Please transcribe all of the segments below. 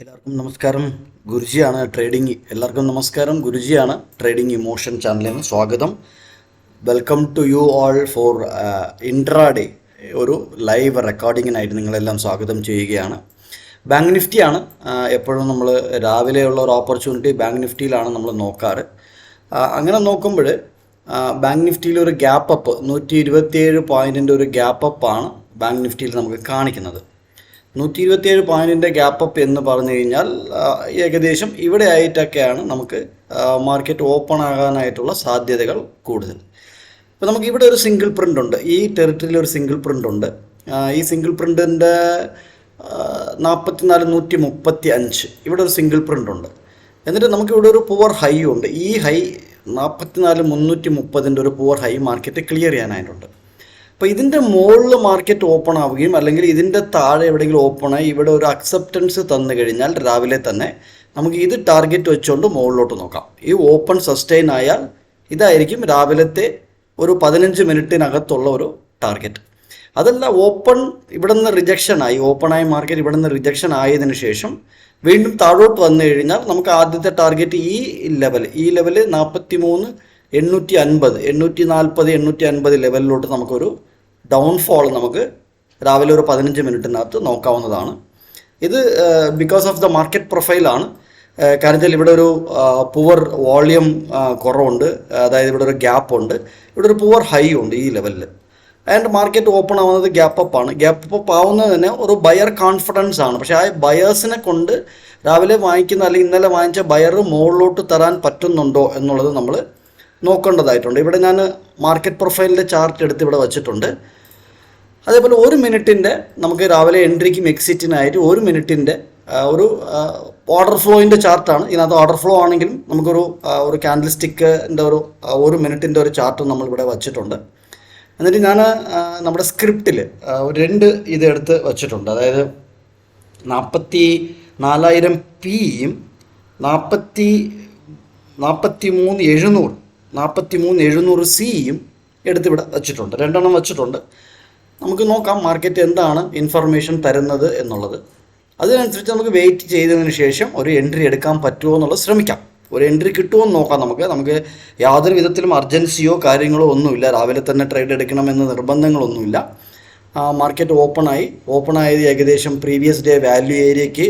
എല്ലാവർക്കും നമസ്കാരം. ഗുരുജിയാണ് ട്രേഡിംഗ്. എല്ലാവർക്കും നമസ്കാരം. ഗുരുജിയാണ് ട്രേഡിംഗ് ഇമോഷൻ ചാനലിന് സ്വാഗതം. Welcome to you all for intraday ഒരു ലൈവ് റെക്കോർഡിങ്ങിനായിട്ട് നിങ്ങളെല്ലാം സ്വാഗതം ചെയ്യുകയാണ്. ബാങ്ക് നിഫ്റ്റിയാണ് എപ്പോഴും നമ്മൾ രാവിലെയുള്ള ഒരു ഓപ്പർച്യൂണിറ്റി ബാങ്ക് നിഫ്റ്റിയിലാണ് നമ്മൾ നോക്കാറ്. അങ്ങനെ നോക്കുമ്പോൾ ബാങ്ക് നിഫ്റ്റിയിൽ ഒരു ഗ്യാപ്പ് അപ്പ് 127 പോയിൻറ്റിൻ്റെ ഒരു ഗ്യാപ്പ് അപ്പാണ് ബാങ്ക് നിഫ്റ്റിയിൽ നമുക്ക് കാണിക്കുന്നത്. 127 പോയിൻറ്റിൻ്റെ ഗ്യാപ്പ് അപ്പ് എന്ന് പറഞ്ഞു കഴിഞ്ഞാൽ ഏകദേശം ഇവിടെ ആയിട്ടൊക്കെയാണ് നമുക്ക് മാർക്കറ്റ് ഓപ്പൺ ആകാനായിട്ടുള്ള സാധ്യതകൾ കൂടുതൽ. ഇപ്പോൾ നമുക്ക് ഇവിടെ ഒരു സിംഗിൾ പ്രിൻ്റ് ഉണ്ട്, ഈ ടെറിട്ടറിയിൽ ഒരു സിംഗിൾ പ്രിൻ്റ് ഉണ്ട്. ഈ സിംഗിൾ പ്രിൻ്റിൻ്റെ 44,135 ഇവിടെ ഒരു സിംഗിൾ പ്രിൻ്റ് ഉണ്ട്. എന്നിട്ട് നമുക്കിവിടെ ഒരു പുവർ ഹൈ ഉണ്ട്. ഈ ഹൈ 44,330 ഒരു പുവർ ഹൈ മാർക്കറ്റ് ക്ലിയർ ചെയ്യാനായിട്ടുണ്ട്. അപ്പോൾ ഇതിൻ്റെ മുകളിൽ മാർക്കറ്റ് ഓപ്പൺ ആവുകയും അല്ലെങ്കിൽ ഇതിൻ്റെ താഴെ എവിടെയെങ്കിലും ഓപ്പണായി ഇവിടെ ഒരു അക്സെപ്റ്റൻസ് തന്നു കഴിഞ്ഞാൽ രാവിലെ തന്നെ നമുക്ക് ഇത് ടാർഗറ്റ് വെച്ചുകൊണ്ട് മുകളിലോട്ട് നോക്കാം. ഈ ഓപ്പൺ സസ്റ്റെയിൻ ആയാൽ ഇതായിരിക്കും രാവിലത്തെ ഒരു 15 മിനിറ്റിനകത്തുള്ള ഒരു ടാർഗറ്റ്. അതല്ല ഓപ്പൺ ഇവിടെ നിന്ന് റിജക്ഷൻ ആയി, ഓപ്പണായ മാർക്കറ്റ് ഇവിടെ നിന്ന് റിജക്ഷൻ ആയതിനു ശേഷം വീണ്ടും താഴോട്ട് വന്നു കഴിഞ്ഞാൽ നമുക്ക് ആദ്യത്തെ ടാർഗറ്റ് ഈ ലെവൽ 43,850 840 ലെവലിലോട്ട് നമുക്കൊരു ഡൗൺഫോൾ നമുക്ക് രാവിലെ ഒരു 15 മിനിറ്റിനകത്ത് നോക്കാവുന്നതാണ്. ഇത് ബിക്കോസ് ഓഫ് ദ മാർക്കറ്റ് പ്രൊഫൈലാണ്. കാര്യത്തിൽ ഇവിടെ ഒരു പുവർ വോളിയം കുറവുണ്ട്, അതായത് ഇവിടെ ഒരു ഗ്യാപ്പ് ഉണ്ട്, ഇവിടെ ഒരു പുവർ ഹൈ ഉണ്ട് ഈ ലെവലിൽ. ആൻഡ് മാർക്കറ്റ് ഓപ്പൺ ആവുന്നത് ഗ്യാപ്പ് അപ്പാണ്. ഗ്യാപ്പ് അപ്പ് ആവുന്നത് തന്നെ ഒരു ബയർ കോൺഫിഡൻസ് ആണ്. പക്ഷേ ആ ബയേഴ്സിനെ കൊണ്ട് രാവിലെ വാങ്ങിക്കുന്ന അല്ലെങ്കിൽ ഇന്നലെ വാങ്ങിച്ച ബയർ മുകളിലോട്ട് തരാൻ പറ്റുന്നുണ്ടോ എന്നുള്ളത് നമ്മൾ നോക്കേണ്ടതായിട്ടുണ്ട്. ഇവിടെ ഞാൻ മാർക്കറ്റ് പ്രൊഫൈലിൻ്റെ ചാർട്ട് എടുത്ത് ഇവിടെ വച്ചിട്ടുണ്ട്. അതേപോലെ 1 മിനിറ്റിൻ്റെ നമുക്ക് രാവിലെ എൻട്രിക്കും എക്സിറ്റിനായിട്ട് 1 മിനിറ്റിൻ്റെ ഒരു ഓർഡർ ഫ്ലോയിൻ്റെ ചാർട്ടാണ്. ഇതിനകത്ത് ഓർഡർ ഫ്ലോ ആണെങ്കിലും നമുക്കൊരു ക്യാൻഡിൽ സ്റ്റിക്കിൻ്റെ ഒരു 1 മിനിറ്റിൻ്റെ ഒരു ചാർട്ട് നമ്മളിവിടെ വച്ചിട്ടുണ്ട്. എന്നിട്ട് ഞാൻ നമ്മുടെ സ്ക്രിപ്റ്റിൽ 2 ഇതെടുത്ത് വച്ചിട്ടുണ്ട്. അതായത് 44,000 പിയും 43,700 സിയും എടുത്തിവിടെ വച്ചിട്ടുണ്ട്. 2 എണ്ണം വച്ചിട്ടുണ്ട്. നമുക്ക് നോക്കാം മാർക്കറ്റ് എന്താണ് ഇൻഫർമേഷൻ തരുന്നത് എന്നുള്ളത്. അതിനനുസരിച്ച് നമുക്ക് വെയിറ്റ് ചെയ്തതിന് ശേഷം ഒരു എൻട്രി എടുക്കാൻ പറ്റുമോ എന്നുള്ളത് ശ്രമിക്കാം. ഒരു എൻട്രി കിട്ടുമോ എന്ന് നോക്കാം. നമുക്ക് യാതൊരു വിധത്തിലും അർജൻസിയോ കാര്യങ്ങളോ ഒന്നുമില്ല. രാവിലെ തന്നെ ട്രേഡ് എടുക്കണമെന്ന് നിർബന്ധങ്ങളൊന്നുമില്ല. മാർക്കറ്റ് ഓപ്പണായത് ഏകദേശം പ്രീവിയസ് ഡേ വാല്യൂ ഏരിയയ്ക്ക്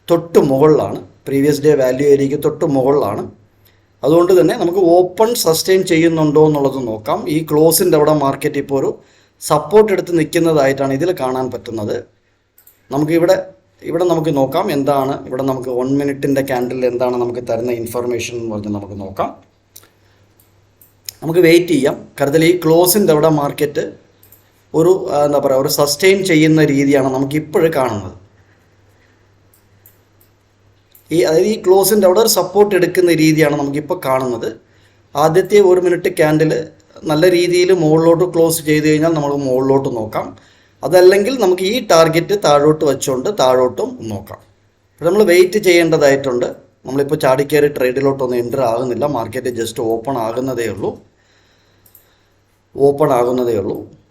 തൊട്ട് മുകളിലാണ്. അതുകൊണ്ട് തന്നെ നമുക്ക് ഓപ്പൺ സസ്റ്റെയിൻ ചെയ്യുന്നുണ്ടോ എന്നുള്ളത് നോക്കാം. ഈ ക്ലോസിൻ്റെ അവിടെ മാർക്കറ്റ് ഇപ്പോൾ ഒരു സപ്പോർട്ട് എടുത്ത് നിൽക്കുന്നതായിട്ടാണ് ഇതിൽ കാണാൻ പറ്റുന്നത്. നമുക്കിവിടെ നമുക്ക് നോക്കാം എന്താണ് ഇവിടെ നമുക്ക് 1 മിനിറ്റിൻ്റെ ക്യാൻഡിൽ എന്താണ് നമുക്ക് തരുന്ന ഇൻഫർമേഷൻ എന്ന് പറഞ്ഞ് നമുക്ക് നോക്കാം. നമുക്ക് വെയിറ്റ് ചെയ്യാം. കരുതൽ ഈ ക്ലോസിൻ്റെ അവിടെ മാർക്കറ്റ് ഒരു സസ്റ്റെയിൻ ചെയ്യുന്ന രീതിയാണ് നമുക്കിപ്പോഴും കാണുന്നത്. അതായത് ഈ ക്ലോസിൻ്റെ അവിടെ ഒരു സപ്പോർട്ട് എടുക്കുന്ന രീതിയാണ് നമുക്കിപ്പോൾ കാണുന്നത്. ആദ്യത്തെ 1 മിനിറ്റ് ക്യാൻഡിൽ നല്ല രീതിയിൽ മുകളിലോട്ട് ക്ലോസ് ചെയ്ത് കഴിഞ്ഞാൽ നമ്മൾ മുകളിലോട്ട് നോക്കാം. അതല്ലെങ്കിൽ നമുക്ക് ഈ ടാർഗറ്റ് താഴോട്ട് വെച്ചുകൊണ്ട് താഴോട്ടും നോക്കാം. നമ്മൾ വെയിറ്റ് ചെയ്യേണ്ടതായിട്ടുണ്ട്. നമ്മളിപ്പോൾ ചാടിക്കയറി ട്രേഡിലോട്ടൊന്നും എൻ്റർ ആകുന്നില്ല. മാർക്കറ്റ് ജസ്റ്റ് ഓപ്പൺ ആകുന്നതേ ഉള്ളൂ.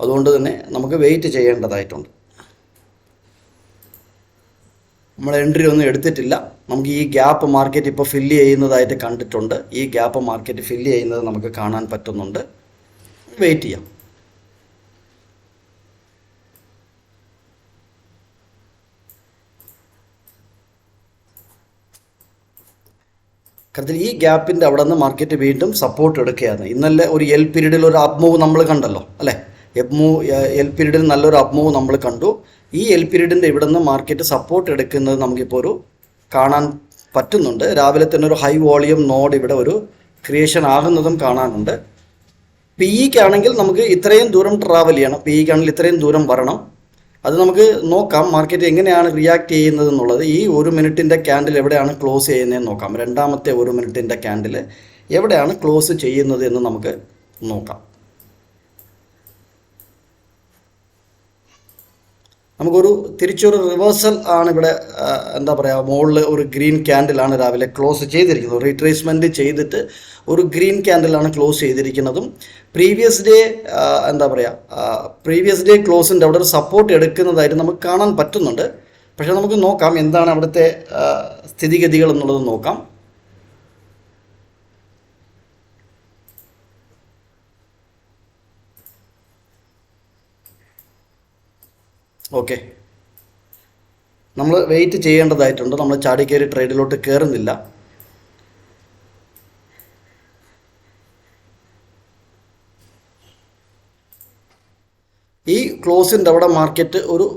അതുകൊണ്ട് തന്നെ നമുക്ക് വെയിറ്റ് ചെയ്യേണ്ടതായിട്ടുണ്ട്. നമ്മൾ എൻട്രി ഒന്നും എടുത്തിട്ടില്ല. നമുക്ക് ഈ ഗ്യാപ്പ് മാർക്കറ്റ് ഇപ്പോൾ ഫില്ല് ചെയ്യുന്നതായിട്ട് കണ്ടിട്ടുണ്ട്. ഈ ഗ്യാപ്പ് മാർക്കറ്റ് ഫില്ല് ചെയ്യുന്നത് നമുക്ക് കാണാൻ പറ്റുന്നുണ്ട്. വെയിറ്റ് ചെയ്യാം. കാരണം ഈ ഗ്യാപ്പിൻ്റെ അവിടെ നിന്ന് മാർക്കറ്റ് വീണ്ടും സപ്പോർട്ട് എടുക്കുകയാണ്. ഇന്നലെ ഒരു എൽ പീരീഡിൽ ഒരു അപ്പ് മൂവ് നമ്മൾ കണ്ടല്ലോ അല്ലേ. എൽ പീരീഡിൽ നല്ലൊരു അപ്പ് മൂവ് നമ്മൾ കണ്ടു. ഈ എൽ പീരീഡിൻ്റെ ഇവിടെ നിന്ന് മാർക്കറ്റ് സപ്പോർട്ട് എടുക്കുന്നത് നമുക്കിപ്പോൾ കാണാൻ പറ്റുന്നുണ്ട്. രാവിലെ തന്നെ ഒരു ഹൈ വോളിയം നോഡ് ഇവിടെ ഒരു ക്രിയേഷൻ ആകുന്നതും കാണാനുണ്ട്. പിഇക്കാണെങ്കിൽ നമുക്ക് ഇത്രയും ദൂരം ട്രാവൽ ചെയ്യണം. പിഇക്കാണെങ്കിൽ ഇത്രയും ദൂരം വരണം. അത് നമുക്ക് നോക്കാം മാർക്കറ്റ് എങ്ങനെയാണ് റിയാക്ട് ചെയ്യുന്നത് എന്നുള്ളത്. ഈ 1 മിനിറ്റിൻ്റെ ക്യാൻഡിൽ എവിടെയാണ് ക്ലോസ് ചെയ്യുന്നതെന്ന് നോക്കാം. രണ്ടാമത്തെ 1 മിനിറ്റിൻ്റെ ക്യാൻഡിൽ എവിടെയാണ് ക്ലോസ് ചെയ്യുന്നത് എന്ന് നമുക്ക് നോക്കാം. നമുക്കൊരു തിരിച്ചൊരു റിവേഴ്സൽ ആണ് ഇവിടെ മുകളിൽ ഒരു ഗ്രീൻ ക്യാൻഡിലാണ് രാവിലെ ക്ലോസ് ചെയ്തിരിക്കുന്നത്. റീട്രേസ്മെൻറ്റ് ചെയ്തിട്ട് ഒരു ഗ്രീൻ ക്യാൻഡിലാണ് ക്ലോസ് ചെയ്തിരിക്കുന്നതും പ്രീവിയസ് ഡേ ക്ലോസിൻ്റെ അവിടെ ഒരു സപ്പോർട്ട് എടുക്കുന്നതായിട്ട് നമുക്ക് കാണാൻ പറ്റുന്നുണ്ട്. പക്ഷേ നമുക്ക് നോക്കാം എന്താണ് അവിടുത്തെ സ്ഥിതിഗതികൾ എന്നുള്ളത് നോക്കാം. ഓക്കെ, നമ്മൾ വെയിറ്റ് ചെയ്യേണ്ടതായിട്ടുണ്ട്. നമ്മൾ ചാടിക്കയറി ട്രേഡിലോട്ട് കയറുന്നില്ല. ഈ ക്ലോസിൻ്റെ അവിടെ മാർക്കറ്റ് ഒരു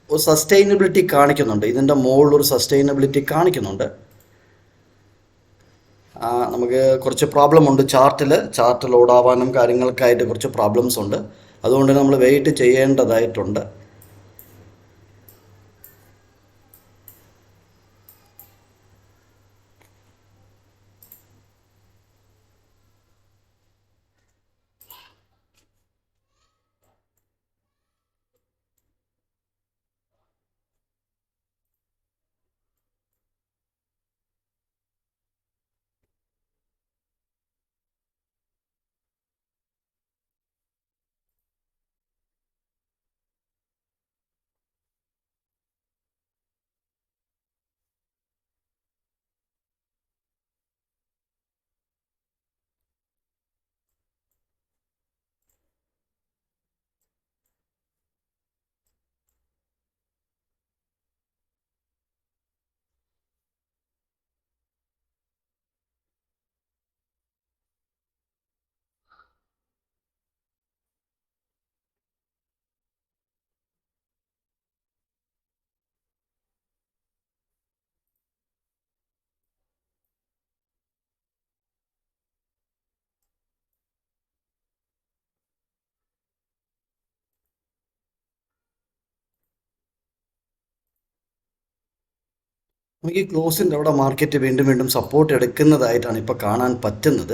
സസ്റ്റൈനബിലിറ്റി കാണിക്കുന്നുണ്ട്. ഇതിൻ്റെ മുകളിലൊരു സസ്റ്റൈനബിലിറ്റി കാണിക്കുന്നുണ്ട്. നമുക്ക് കുറച്ച് പ്രോബ്ലം ഉണ്ട് ചാർട്ട് ലോഡാവാനും കാര്യങ്ങൾക്കായിട്ട് കുറച്ച് പ്രോബ്ലംസ് ഉണ്ട്. അതുകൊണ്ട് നമ്മൾ വെയിറ്റ് ചെയ്യേണ്ടതായിട്ടുണ്ട്. നമുക്ക് ഈ ക്ലോസിൻ്റെ അവിടെ മാർക്കറ്റ് വീണ്ടും വീണ്ടും സപ്പോർട്ട് എടുക്കുന്നതായിട്ടാണ് ഇപ്പോൾ കാണാൻ പറ്റുന്നത്.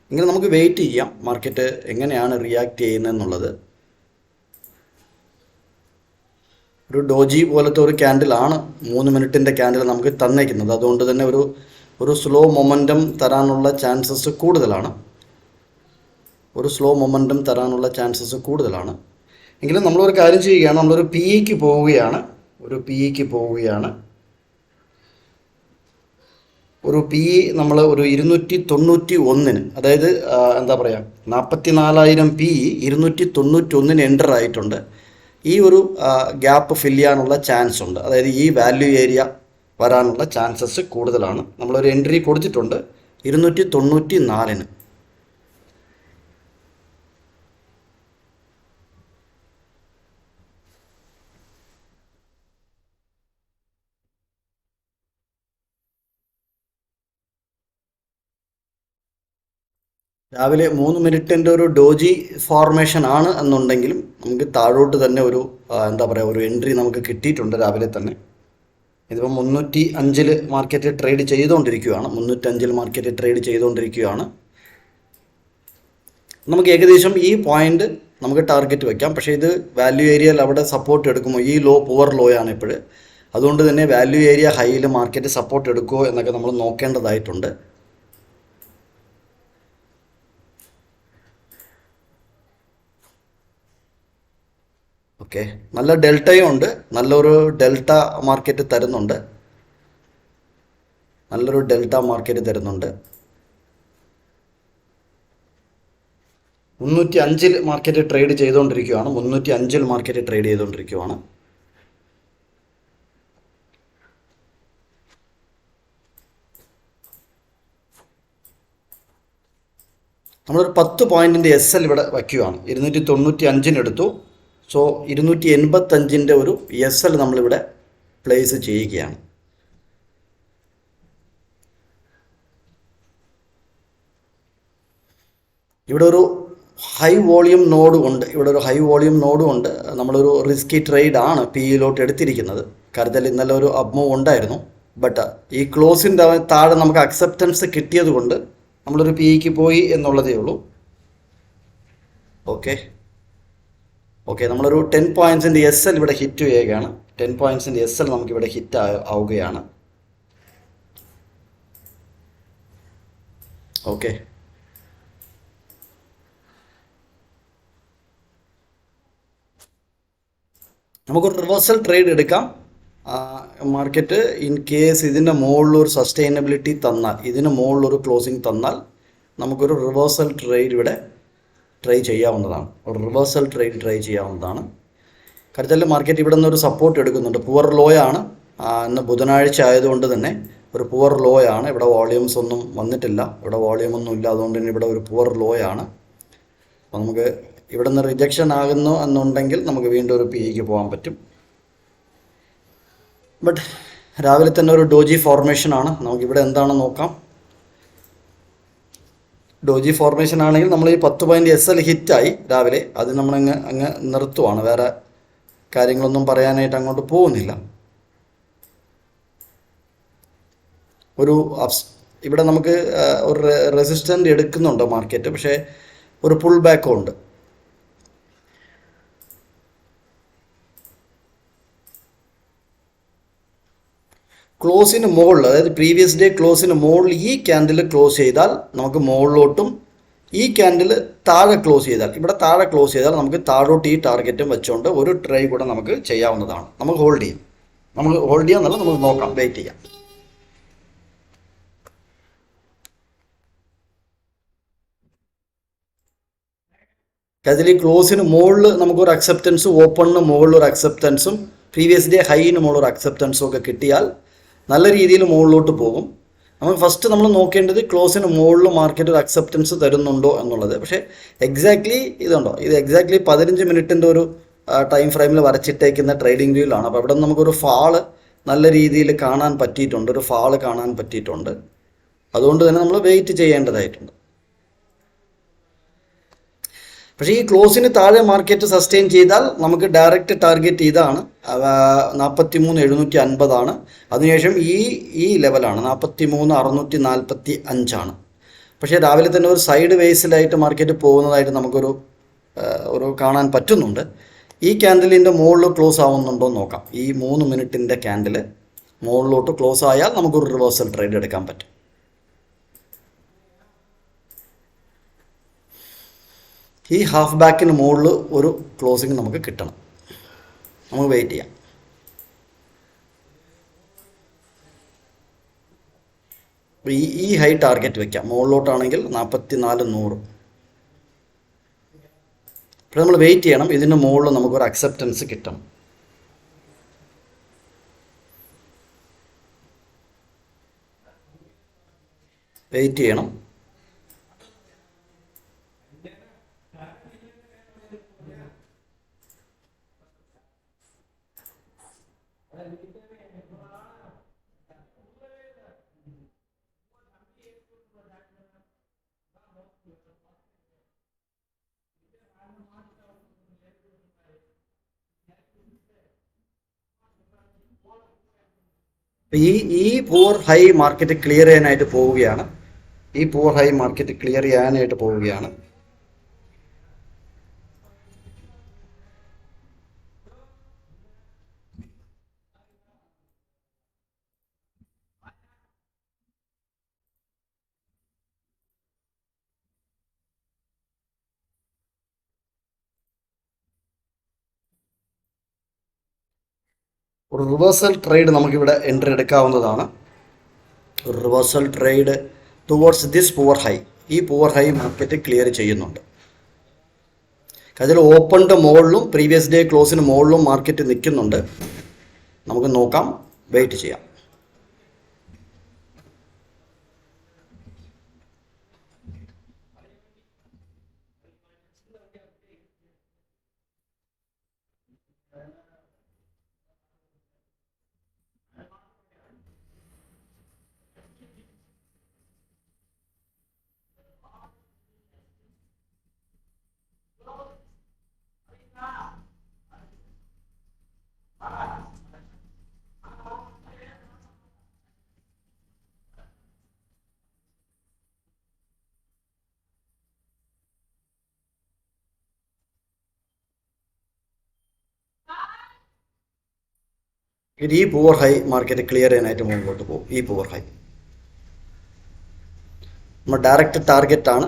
ഇങ്ങനെ നമുക്ക് വെയിറ്റ് ചെയ്യാം മാർക്കറ്റ് എങ്ങനെയാണ് റിയാക്ട് ചെയ്യുന്നതെന്നുള്ളത്. ഒരു ഡോജി പോലത്തെ ഒരു ക്യാൻഡിലാണ് 3 മിനിറ്റിൻ്റെ ക്യാൻഡിൽ നമുക്ക് തന്നേക്കുന്നത്. അതുകൊണ്ട് തന്നെ ഒരു സ്ലോ മൊമെൻറ്റം തരാനുള്ള ചാൻസസ് കൂടുതലാണ്. എങ്കിലും നമ്മളൊരു കാര്യം ചെയ്യുകയാണ്, നമ്മളൊരു പി ഇക്ക് പോവുകയാണ്. ഒരു പി ഇ നമ്മൾ ഒരു 291, അതായത് എന്താ പറയുക, 44,000 പി ഇ 291 എൻ്റർ ആയിട്ടുണ്ട്. ഈ ഒരു ഗ്യാപ്പ് ഫില്ല് ചെയ്യാനുള്ള ചാൻസ് ഉണ്ട്. അതായത് ഈ വാല്യൂ ഏരിയ വരാനുള്ള ചാൻസസ് കൂടുതലാണ്. നമ്മളൊരു എൻട്രി കൊടുത്തിട്ടുണ്ട് 294. രാവിലെ 3 മിനിറ്റിൻ്റെ ഒരു ഡോജി ഫോർമേഷൻ ആണ് എന്നുണ്ടെങ്കിലും നമുക്ക് താഴോട്ട് തന്നെ ഒരു എന്താ പറയുക, ഒരു എൻട്രി നമുക്ക് കിട്ടിയിട്ടുണ്ട് രാവിലെ തന്നെ. ഇതിപ്പോൾ 305 മാർക്കറ്റ് ട്രേഡ് ചെയ്തുകൊണ്ടിരിക്കുകയാണ്. നമുക്ക് ഏകദേശം ഈ പോയിന്റ് നമുക്ക് ടാർഗറ്റ് വയ്ക്കാം. പക്ഷേ ഇത് വാല്യൂ ഏരിയയിൽ അവിടെ സപ്പോർട്ട് എടുക്കുമോ? ഈ ലോ പുവർ ലോ ആണ് ഇപ്പോഴും. അതുകൊണ്ട് തന്നെ വാല്യൂ ഏരിയ ഹൈയിൽ മാർക്കറ്റ് സപ്പോർട്ട് എടുക്കുമോ എന്നൊക്കെ നമ്മൾ നോക്കേണ്ടതായിട്ടുണ്ട്. ഓക്കെ, നല്ല ഡെൽറ്റയും ഉണ്ട്. നല്ലൊരു ഡെൽറ്റ മാർക്കറ്റ് തരുന്നുണ്ട്. 305 മാർക്കറ്റ് ട്രേഡ് ചെയ്തുകൊണ്ടിരിക്കുകയാണ്. നമ്മളൊരു 10 പോയിന്റിൻ്റെ എസ് എൽ ഇവിടെ വയ്ക്കുകയാണ്. 295 എടുത്തു. സോ 285 ഒരു എസ് എൽ നമ്മളിവിടെ പ്ലേസ് ചെയ്യുകയാണ്. ഇവിടെ ഒരു ഹൈ വോളിയം നോഡും ഉണ്ട്. നമ്മളൊരു റിസ്കി ട്രേഡ് ആണ് പി ഇയിലോട്ട് എടുത്തിരിക്കുന്നത്. കരുതൽ ഇന്നലെ ഒരു അപ്മൂവ് ഉണ്ടായിരുന്നു. ബട്ട് ഈ ക്ലോസിൻ്റെ താഴെ നമുക്ക് അക്സെപ്റ്റൻസ് കിട്ടിയത് കൊണ്ട് നമ്മളൊരു പി ഇക്ക് പോയി എന്നുള്ളതേ ഉള്ളൂ. ഓക്കെ, നമ്മളൊരു 10 പോയിൻറ്റ്സിൻ്റെ എസ് എൽ ഇവിടെ ഹിറ്റ് ചെയ്യുകയാണ്. 10 പോയിൻറ്റ്സിൻ്റെ എസ് എൽ നമുക്കിവിടെ ഹിറ്റ് ആവുകയാണ്. ഓക്കെ, നമുക്കൊരു റിവേഴ്സൽ ട്രേഡ് എടുക്കാം. മാർക്കറ്റ് ഇൻ കേസ് ഇതിൻ്റെ മുകളിലൊരു സസ്റ്റൈനബിലിറ്റി തന്നാൽ, ഇതിന് മുകളിലൊരു ക്ലോസിംഗ് തന്നാൽ നമുക്കൊരു റിവേഴ്സൽ ട്രേഡ് ഇവിടെ ട്രൈ ചെയ്യാവുന്നതാണ്. ഒരു റിവേഴ്സൽ ട്രേഡ് ട്രൈ ചെയ്യാവുന്നതാണ്. കരുത്തല്ല മാർക്കറ്റ് ഇവിടെ നിന്നൊരു സപ്പോർട്ട് എടുക്കുന്നുണ്ട്. പുവർ ലോ ആണ്. ഇന്ന് ബുധനാഴ്ച ആയതുകൊണ്ട് തന്നെ ഒരു പുവർ ലോ ആണ്. ഇവിടെ വോളിയൂംസ് ഒന്നും വന്നിട്ടില്ല, ഇവിടെ വോളിയൂം ഒന്നും ഇല്ല. അതുകൊണ്ട് തന്നെ ഇവിടെ ഒരു പുവർ ലോ ആണ്. അപ്പോൾ നമുക്ക് ഇവിടെ നിന്ന് റിജക്ഷൻ ആകുന്നു എന്നുണ്ടെങ്കിൽ നമുക്ക് വീണ്ടും ഒരു പിക്ക് പോകാൻ പറ്റും. ബട്ട് രാവിലെ തന്നെ ഒരു ഡോജി ഫോർമേഷൻ ആണ്. നമുക്കിവിടെ എന്താണെന്ന് നോക്കാം. ഡോജി ഫോർമേഷൻ ആണെങ്കിൽ നമ്മൾ ഈ 10 പോയിൻ്റ് SL ഹിറ്റായി രാവിലെ. അത് നമ്മളങ്ങ് നിർത്തുവാണ്. വേറെ കാര്യങ്ങളൊന്നും പറയാനായിട്ട് അങ്ങോട്ട് പോകുന്നില്ല. ഇവിടെ നമുക്ക് ഒരു റെസിസ്റ്റൻ്റ് എടുക്കുന്നുണ്ട് മാർക്കറ്റ്, പക്ഷേ ഒരു പുൾ ബാക്കും ഉണ്ട്. ക്ലോസിന് മുകളിൽ, അതായത് പ്രീവിയസ് ഡേ ക്ലോസിന് മുകളിൽ ഈ ക്യാൻഡിൽ ക്ലോസ് ചെയ്താൽ നമുക്ക് മുകളിലോട്ടും, ഈ ക്യാൻഡിൽ താഴെ ക്ലോസ് ചെയ്താൽ, ഇവിടെ താഴെ ക്ലോസ് ചെയ്താൽ നമുക്ക് താഴോട്ട് ഈ ടാർഗറ്റും വെച്ചുകൊണ്ട് ഒരു ട്രൈ കൂടെ നമുക്ക് ചെയ്യാവുന്നതാണ്. നമുക്ക് ഹോൾഡ് ചെയ്യാം. നമുക്ക് ഹോൾഡ് ചെയ്യാമെന്നല്ല, നമുക്ക് നോക്കാം, വെയിറ്റ് ചെയ്യാം. അതിൽ ഈ ക്ലോസിന് മുകളിൽ നമുക്കൊരു അക്സെപ്റ്റൻസും, ഓപ്പണിന് മുകളിൽ ഒരു അക്സെപ്റ്റൻസും, പ്രീവിയസ് ഡേ ഹൈന് മുകളിൽ ഒരു അക്സെപ്റ്റൻസും ഒക്കെ കിട്ടിയാൽ നല്ല രീതിയിൽ മുകളിലോട്ട് പോകും. നമുക്ക് ഫസ്റ്റ് നമ്മൾ നോക്കേണ്ടത് ക്ലോസിന് മുകളിൽ മാർക്കറ്റ് ഒരു അക്സെപ്റ്റൻസ് തരുന്നുണ്ടോ എന്നുള്ളത്. പക്ഷേ എക്സാക്ട്ലി ഇതുണ്ടോ, ഇത് എക്സാക്ട്ലി 15 മിനിറ്റിൻ്റെ ഒരു ടൈം ഫ്രെയിമിൽ വരച്ചിട്ടേക്കുന്ന ട്രേഡിംഗ് വ്യൂയിലാണ്. അപ്പോൾ അവിടെ നമുക്കൊരു ഫാള് നല്ല രീതിയിൽ കാണാൻ പറ്റിയിട്ടുണ്ട്, ഒരു ഫാള് കാണാൻ പറ്റിയിട്ടുണ്ട്. അതുകൊണ്ട് തന്നെ നമ്മൾ വെയിറ്റ് ചെയ്യേണ്ടതായിട്ടുണ്ട്. പക്ഷേ ഈ ക്ലോസിന് താഴെ മാർക്കറ്റ് സസ്റ്റെയിൻ ചെയ്താൽ നമുക്ക് ഡയറക്റ്റ് ടാർഗറ്റ് ഇതാണ്, 43,750 അതിനുശേഷം ഈ ലെവലാണ് 43,645. പക്ഷേ രാവിലെ തന്നെ ഒരു സൈഡ് വേസിലായിട്ട് മാർക്കറ്റ് പോകുന്നതായിട്ട് നമുക്കൊരു കാണാൻ പറ്റുന്നുണ്ട്. ഈ ക്യാൻഡിലിൻ്റെ മുകളിൽ ക്ലോസ് ആവുന്നുണ്ടോ എന്ന് നോക്കാം. ഈ 3 മിനിറ്റിൻ്റെ ക്യാൻഡിൽ മുകളിലോട്ട് ക്ലോസ് ആയാൽ നമുക്കൊരു റിവേഴ്സൽ ട്രേഡ് എടുക്കാൻ പറ്റും. ഈ ഹാഫ് ബാക്കിന് മുകളിൽ ഒരു ക്ലോസിങ് നമുക്ക് കിട്ടണം. നമുക്ക് വെയിറ്റ് ചെയ്യാം. ഈ ഹൈ ടാർഗറ്റ് വയ്ക്കാം. മുകളിലോട്ടാണെങ്കിൽ 44,100. അപ്പോൾ നമ്മൾ വെയിറ്റ് ചെയ്യണം. ഇതിന് മുകളിൽ നമുക്കൊരു അക്സെപ്റ്റൻസ് കിട്ടണം. വെയിറ്റ് ചെയ്യണം. ഈ പൂർ ഹൈ മാർക്കറ്റ് ക്ലിയർ ചെയ്യാനായിട്ട് പോവുകയാണ്. ഈ പൂർ ഹൈ മാർക്കറ്റ് ക്ലിയർ ചെയ്യാനായിട്ട് പോവുകയാണ്. ഒരു റിവേഴ്സൽ ട്രേഡ് നമുക്കിവിടെ എൻട്രി എടുക്കാവുന്നതാണ്. ഒരു reversal trade towards this poor high. ഈ പൂവർ ഹൈ മാർക്കറ്റ് ക്ലിയർ ചെയ്യുന്നുണ്ട്. അതിൽ ഓപ്പണിൻ്റെ മുകളിലും പ്രീവിയസ് ഡേ ക്ലോസിന് മുകളിലും മാർക്കറ്റ് നിൽക്കുന്നുണ്ട്. നമുക്ക് നോക്കാം, വെയിറ്റ് ചെയ്യാം. ഈ പൂവർ ഹൈ മാർക്കറ്റ് ക്ലിയർ ചെയ്യാനായിട്ട് മുമ്പോട്ട് പോകും. ഈ പൂവർ ഹൈ നമ്മൾ ഡയറക്റ്റ് ടാർഗറ്റ് ആണ്.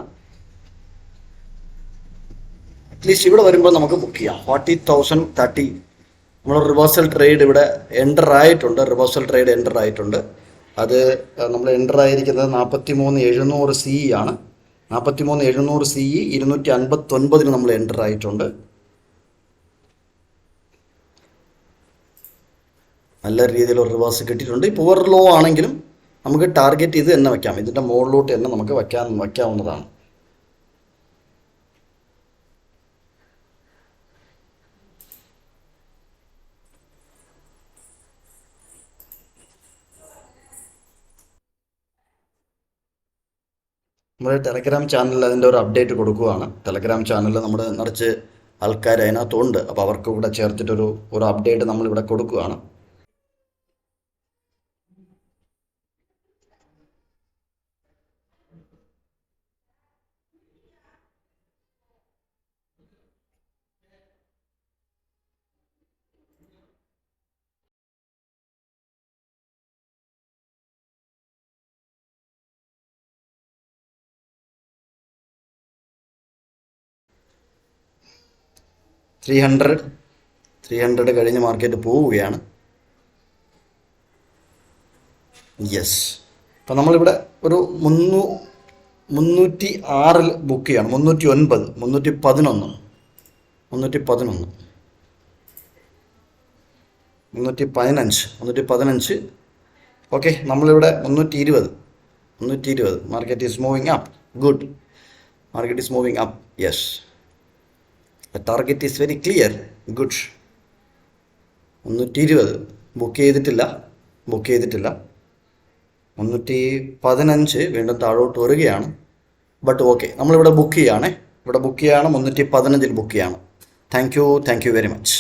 അറ്റ്ലീസ്റ്റ് ഇവിടെ വരുമ്പോൾ നമുക്ക് ബുക്ക് ചെയ്യാം. 40,030 നമ്മൾ റിവേഴ്സൽ ട്രേഡ് ഇവിടെ എൻ്റർ ആയിട്ടുണ്ട്. റിവേഴ്സൽ ട്രേഡ് എൻ്റർ ആയിട്ടുണ്ട്. അത് നമ്മൾ എൻ്റർ ആയിരിക്കുന്നത് 43,700 CE ആണ്. 43,700 CE 259 നമ്മൾ എൻ്റർ ആയിട്ടുണ്ട്. നല്ല രീതിയിലുള്ള റിവേഴ്സ് കിട്ടിയിട്ടുണ്ട്. ഈ പുവർ ലോ ആണെങ്കിലും നമുക്ക് ടാർഗറ്റ് ഇത് തന്നെ വയ്ക്കാം. ഇതിൻ്റെ മുകളിലോട്ട് തന്നെ നമുക്ക് വയ്ക്കാവുന്നതാണ്. നമ്മുടെ ടെലഗ്രാം ചാനലിൽ അതിൻ്റെ ഒരു അപ്ഡേറ്റ് കൊടുക്കുകയാണ്. ടെലഗ്രാം ചാനലിൽ നമ്മുടെ നിറച്ച് ആൾക്കാർ അതിനകത്തുണ്ട്. അപ്പോൾ അവർക്ക് ഇവിടെ ചേർത്തിട്ടൊരു അപ്ഡേറ്റ് നമ്മളിവിടെ കൊടുക്കുകയാണ്. ത്രീ ഹൺഡ്രഡ് കഴിഞ്ഞ് മാർക്കറ്റ് പോവുകയാണ്. യെസ്. അപ്പം നമ്മളിവിടെ ഒരു 306 ബുക്ക് ചെയ്യണം. 309, 311, 315. ഓക്കെ, നമ്മളിവിടെ 320. Market is moving up. Good. Market is moving up. Yes. The target is very clear. Good. 320 book ചെയ്തിട്ടില്ല. 315 വീണ്ടും താഴോട്ട് വരികയാണ്. ബട്ട് ഓക്കെ, നമ്മളിവിടെ ബുക്ക് ചെയ്യുകയാണേ. 315 ബുക്ക് ചെയ്യാണ്. Thank you very much.